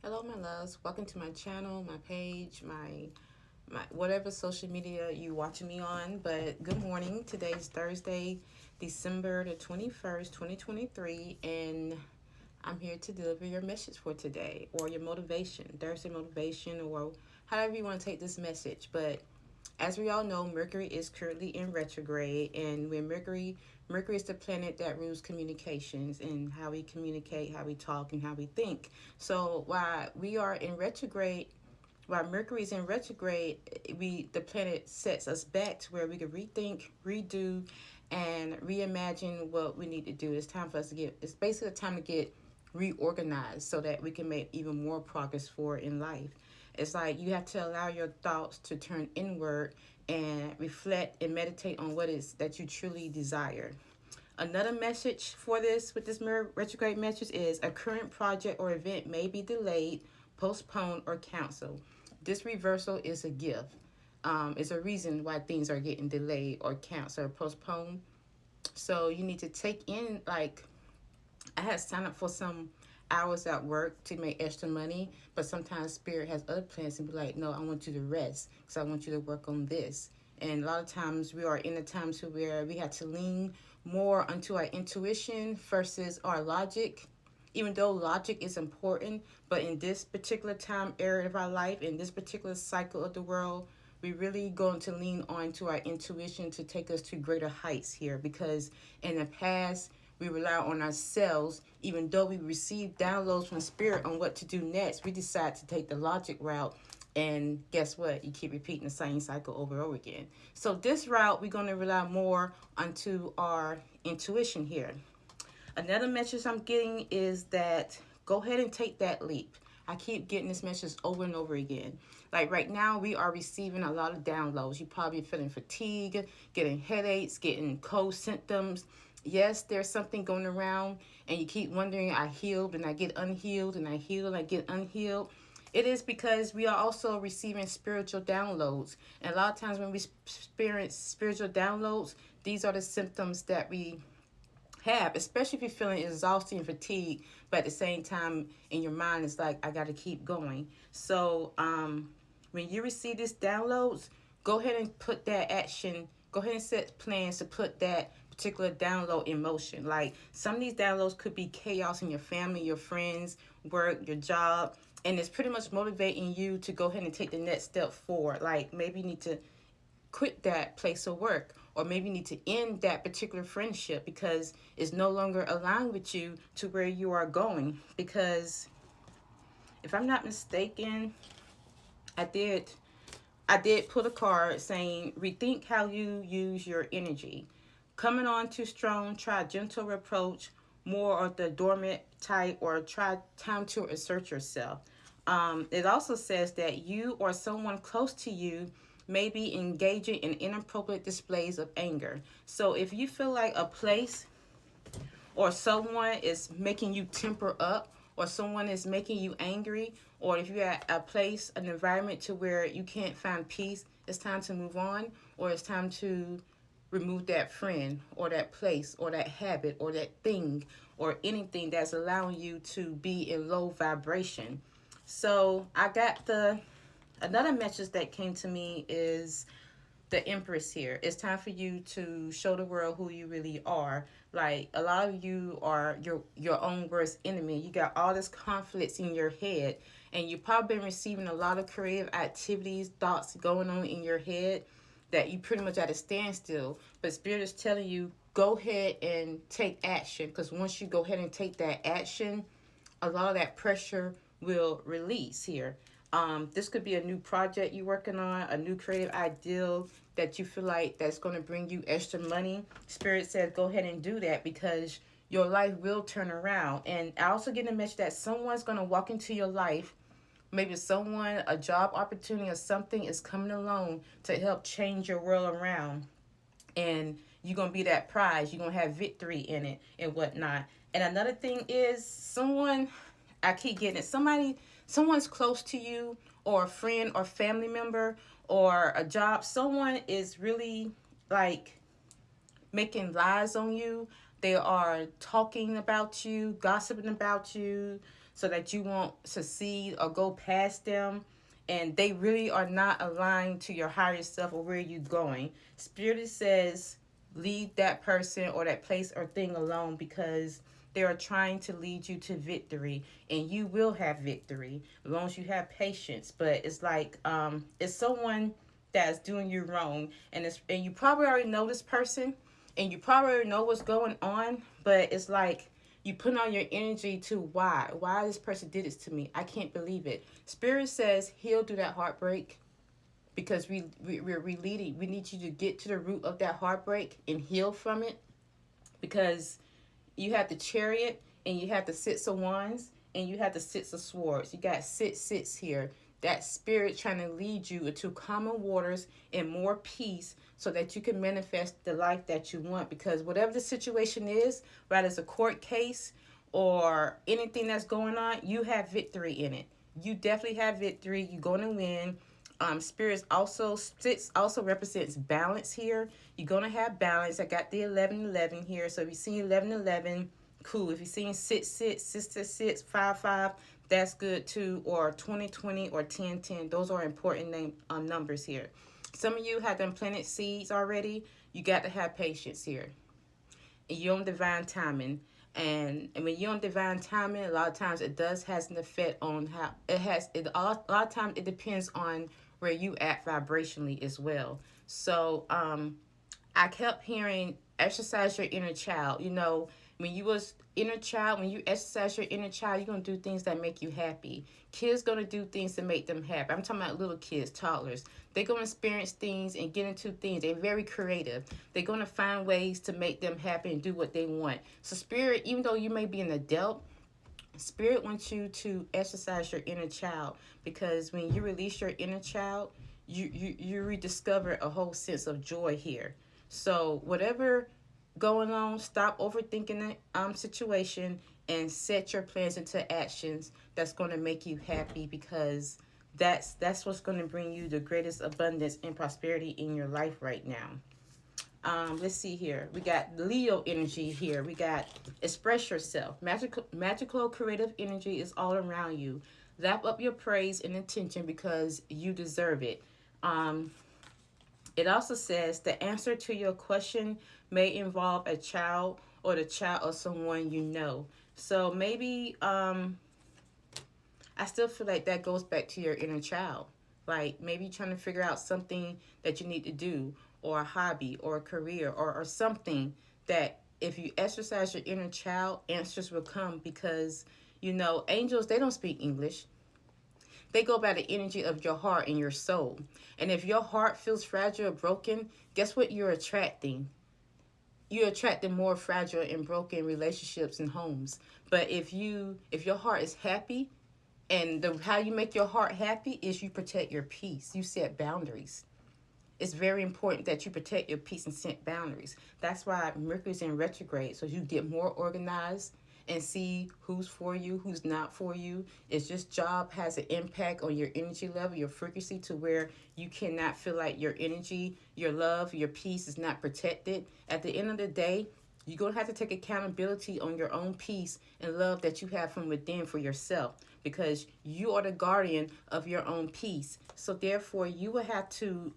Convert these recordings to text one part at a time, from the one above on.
Hello, my loves. Welcome to my channel, my page, my whatever social media you watching me on. But good morning. Today's Thursday, December the 21st, 2023, and I'm here to deliver your message for today or your motivation, Thursday motivation, or however you want to take this message. But as we all know, Mercury is currently in retrograde, and when Mercury is the planet that rules communications and how we communicate, how we talk, and how we think. So while we are in retrograde, while Mercury is in retrograde, the planet sets us back to where we can rethink, redo, and reimagine what we need to do. It's time for us to get. It's basically time to get reorganized so that we can make even more progress forward in life. It's like you have to allow your thoughts to turn inward and reflect and meditate on what is that you truly desire. Another message for this with this mirror retrograde message is a current project or event may be delayed, postponed, or canceled. This reversal is a gift. It's a reason why things are getting delayed or canceled or postponed. So you need to take in, like, I had signed up for some hours at work to make extra money, but sometimes spirit has other plans and be like, no, I want you to rest because I want you to work on this. And a lot of times we are in a time to where we have to lean more onto our intuition versus our logic. Even though logic is important, but in this particular time area of our life, in this particular cycle of the world, we really going to lean on to our intuition to take us to greater heights here, because in the past we rely on ourselves. Even though we receive downloads from spirit on what to do next, we decide to take the logic route, and guess what, you keep repeating the same cycle over and over again. So this route, we're going to rely more onto our intuition here. Another message I'm getting is that go ahead and take that leap. I keep getting this message over and over again. Like right now, we are receiving a lot of downloads. You probably feeling fatigue, getting headaches, getting cold symptoms. Yes, there's something going around, and you keep wondering, I healed and I get unhealed, and I heal and I get unhealed. It is because we are also receiving spiritual downloads. And a lot of times when we experience spiritual downloads, these are the symptoms that we have, especially if you're feeling exhausted and fatigued, but at the same time in your mind it's like, I got to keep going. So when you receive these downloads, go ahead and put that action, go ahead and set plans to put that particular download in motion. Like some of these downloads could be chaos in your family, your friends, work, your job, and it's pretty much motivating you to go ahead and take the next step forward. Like maybe you need to quit that place of work, or maybe you need to end that particular friendship because it's no longer aligned with you to where you are going. Because if I'm not mistaken, i did I did put a card saying rethink how you use your energy. Coming on too strong, try gentle approach, more of the dormant type, or try time to assert yourself. It also says that you or someone close to you may be engaging in inappropriate displays of anger. So if you feel like a place or someone is making you temper up, or someone is making you angry, or if you're at a place, an environment to where you can't find peace, it's time to move on, or it's time to remove that friend or that place or that habit or that thing or anything that's allowing you to be in low vibration. So I got the another message that came to me is the Empress here. It's time for you to show the world who you really are. Like a lot of you are your own worst enemy. You got all this conflicts in your head, and you've probably been receiving a lot of creative activities, thoughts going on in your head that you pretty much at a standstill. But Spirit is telling you, go ahead and take action, because once you go ahead and take that action, a lot of that pressure will release here. This could be a new project you're working on, a new creative ideal that you feel like that's going to bring you extra money. Spirit says go ahead and do that, because your life will turn around. And I also get a message that someone's going to walk into your life. Maybe someone, a job opportunity or something is coming along to help change your world around. And you're going to be that prize. You're going to have victory in it and whatnot. And another thing is someone, I keep getting it, someone's close to you, or a friend or family member or a job, someone is really like making lies on you. They are talking about you, gossiping about you. so that you won't succeed or go past them, and they really are not aligned to your higher self or where you're going. Spirit says leave that person or that place or thing alone, because they are trying to lead you to victory, and you will have victory as long as you have patience. But it's like it's someone that's doing you wrong, and you probably already know this person, and you probably already know what's going on, but it's like you put on your energy to why this person did this to me. I can't believe it. Spirit says he'll do that heartbreak, because we're leading. We need you to get to the root of that heartbreak and heal from it, because you have the Chariot, and you have the Six of Wands, and you have the Six of Swords. You got six here. That spirit trying to lead you into calmer waters and more peace, so that you can manifest the life that you want. Because whatever the situation is, whether it's a court case or anything that's going on, you have victory in it. You definitely have victory. You're going to win. Spirits also, six also represents balance here. You're going to have balance. I got the 11 here. So if you see 11, cool. If you're seeing 6, 5, that's good too. Or 20 or 10. Those are important numbers here. Some of you have done planted seeds already. You got to have patience here. And you're on divine timing. And when you're on divine timing, a lot of times it does has an effect on how it has. A lot of times it depends on where you at vibrationally as well. So I kept hearing exercise your inner child. You know, when you was inner child, when you exercise your inner child, you're going to do things that make you happy. Kids going to do things to make them happy. I'm talking about little kids, toddlers. They're going to experience things and get into things. They're very creative. They're going to find ways to make them happy and do what they want. So Spirit, even though you may be an adult, Spirit wants you to exercise your inner child, because when you release your inner child, you rediscover a whole sense of joy here. So whatever going on, stop overthinking the situation and set your plans into actions that's going to make you happy, because that's what's going to bring you the greatest abundance and prosperity in your life right now. Let's see here. We got Leo energy here. We got express yourself. Magical creative energy is all around you. Lap up your praise and attention, because you deserve it. It also says the answer to your question may involve a child or the child of someone you know. So maybe I still feel like that goes back to your inner child. Like maybe trying to figure out something that you need to do, or a hobby, or a career, or something that if you exercise your inner child, answers will come, because, you know, angels, they don't speak English. They go by the energy of your heart and your soul. And if your heart feels fragile or broken, guess what you're attracting? You're attracting more fragile and broken relationships and homes. But if your heart is happy, and how you make your heart happy is you protect your peace. You set boundaries. It's very important that you protect your peace and set boundaries. That's why Mercury's in retrograde, so you get more organized and see who's for you, who's not for you. It's just job has an impact on your energy level, your frequency, to where you cannot feel like your energy, your love, your peace is not protected. At the end of the day, you're going to have to take accountability on your own peace and love that you have from within for yourself, because you are the guardian of your own peace. So therefore, you will have to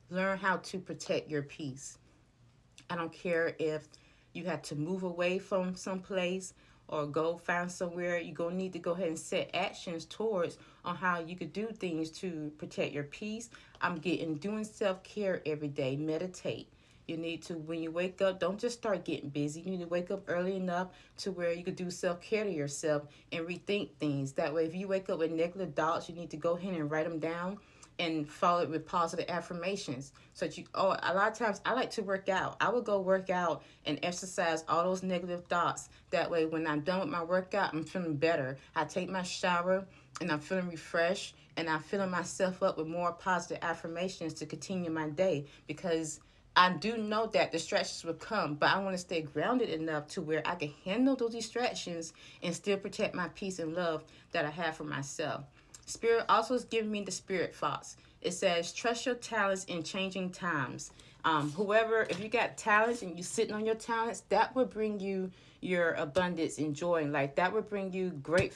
learn how to protect your peace. I don't care if you have to move away from someplace or go find somewhere. You're going to need to go ahead and set actions towards on how you could do things to protect your peace. Doing self-care every day. Meditate. You need to, when you wake up, don't just start getting busy. You need to wake up early enough to where you could do self-care to yourself and rethink things. That way, if you wake up with negative thoughts, you need to go ahead and write them down and follow it with positive affirmations. So that a lot of times I like to work out. I would go work out and exercise all those negative thoughts. That way, when I'm done with my workout, I'm feeling better. I take my shower and I'm feeling refreshed, and I'm filling myself up with more positive affirmations to continue my day, because I do know that distractions will come, but I want to stay grounded enough to where I can handle those distractions and still protect my peace and love that I have for myself. Spirit also is giving me the spirit thoughts. It says, trust your talents in changing times. Whoever, if you got talents and you sitting on your talents, that would bring you your abundance and joy in life. That would bring you great